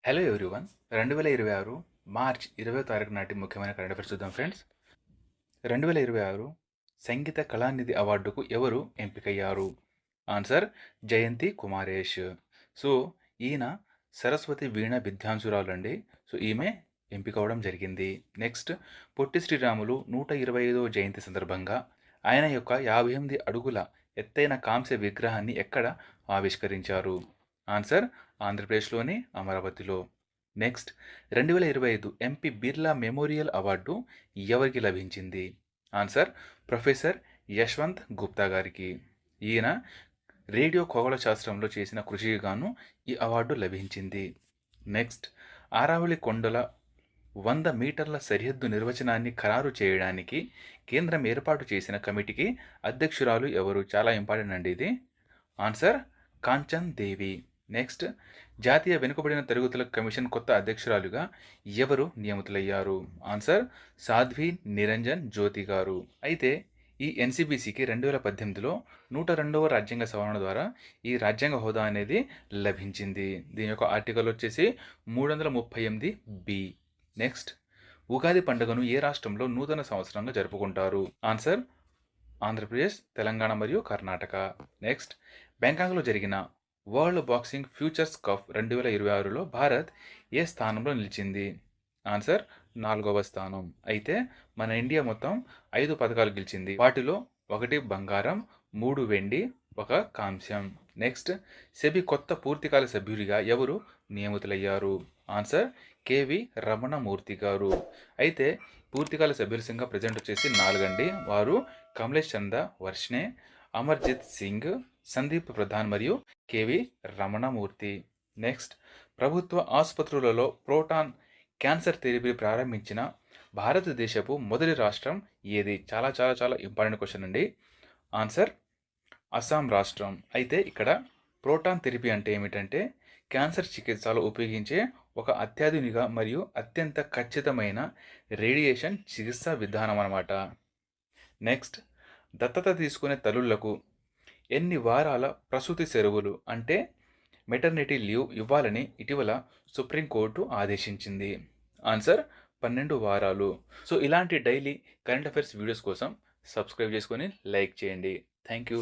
Hello everyone 2026 March 20వ తారీఖు నాటి ముఖ్యమైన కరెంట్ అఫైర్స్ చూద్దాం ఫ్రెండ్స్. 2026 సంగీత కళానిధి అవార్డుకు ఎవరు ఎంపికయ్యారు? ఆన్సర్ జయంతి కుమారేష్. సో ఈయన సరస్వతి వీణ విద్వాంసురాలు అండి. సో ఈమె ఎంపిక అవడం జరిగింది. నెక్స్ట్, పొట్టి శ్రీరాములు 125వ జయంతి సందర్భంగా ఆయన యొక్క 58 అడుగుల ఎత్తైన కాంస్య విగ్రహాన్ని ఎక్కడ ఆవిష్కరించారు? ఆన్సర్ ఆంధ్రప్రదేశ్లోని అమరావతిలో. Next, 2025 MP Birla memorial award ఎవరికి లభించింది? ఆన్సర్ ప్రొఫెసర్ యశ్వంత్ గుప్తా గారికి. ఈయన రేడియో ఖగోళ శాస్త్రంలో చేసిన కృషికి గాను ఈ అవార్డు లభించింది. నెక్స్ట్, ఆరావళి కొండల 100 మీటర్ల సరిహద్దు నిర్వచనాన్ని ఖరారు చేయడానికి కేంద్రం ఏర్పాటు చేసిన కమిటీకి అధ్యక్షురాలు ఎవరు? చాలా ఇంపార్టెంట్ అండి ఇది. ఆన్సర్ కాంచన్ దేవి. నెక్స్ట్, జాతీయ వెనుకబడిన తరగతుల కమిషన్ కొత్త అధ్యక్షురాలుగా ఎవరు నియమితులయ్యారు? ఆన్సర్ సాధ్వి నిరంజన్ జ్యోతి గారు. అయితే ఈ ఎన్సిబిసికి 2018లో 102వ రాజ్యాంగ సవరణ ద్వారా ఈ రాజ్యాంగ హోదా అనేది లభించింది. దీని యొక్క ఆర్టికల్ వచ్చేసి 338 బి. నెక్స్ట్, ఉగాది పండుగను ఏ రాష్ట్రంలో నూతన సంవత్సరంగా జరుపుకుంటారు? ఆన్సర్ ఆంధ్రప్రదేశ్, తెలంగాణ మరియు కర్ణాటక. నెక్స్ట్, బ్యాంకాక్లో జరిగిన వరల్డ్ బాక్సింగ్ ఫ్యూచర్స్ కప్ 2026లో భారత్ ఏ స్థానంలో నిలిచింది? ఆన్సర్ 4వ స్థానం. అయితే మన ఇండియా మొత్తం 5 పథకాలు గెలిచింది. వాటిలో 1 బంగారం, 3 వెండి, 1 కాంస్యం. నెక్స్ట్, సెబీ కొత్త పూర్తికాల సభ్యుడిగా ఎవరు నియమితులయ్యారు? ఆన్సర్ కేవి రమణమూర్తి గారు. అయితే పూర్తికాల సభ్యుల సంఖ్య ప్రజెంట్ వచ్చేసి 4 అండి. వారు కమలేష్ చంద్ర వర్ష్నే, అమర్జిత్ సింగ్, సందీప్ ప్రధాన్ మరియు కేవి రమణమూర్తి. నెక్స్ట్, ప్రభుత్వ ఆసుపత్రులలో ప్రోటాన్ క్యాన్సర్ థెరపీ ప్రారంభించిన భారతదేశపు మొదటి రాష్ట్రం ఏది? చాలా చాలా చాలా ఇంపార్టెంట్ క్వశ్చన్ అండి. ఆన్సర్ అస్సాం రాష్ట్రం. అయితే ఇక్కడ ప్రోటాన్ థెరపీ అంటే ఏమిటంటే క్యాన్సర్ చికిత్సలో ఉపయోగించే ఒక అత్యాధునిక మరియు అత్యంత ఖచ్చితమైన రేడియేషన్ చికిత్సా విధానం అన్నమాట. నెక్స్ట్, దత్తత తీసుకునే తల్లులకు ఎన్ని వారాల ప్రసూతి సెలవులు అంటే మెటర్నిటీ లీవ్ ఇవ్వాలని ఇటీవల సుప్రీంకోర్టు ఆదేశించింది? ఆన్సర్ 12 వారాలు. సో ఇలాంటి డైలీ కరెంట్ అఫైర్స్ వీడియోస్ కోసం సబ్స్క్రైబ్ చేసుకొని లైక్ చేయండి. Thank you.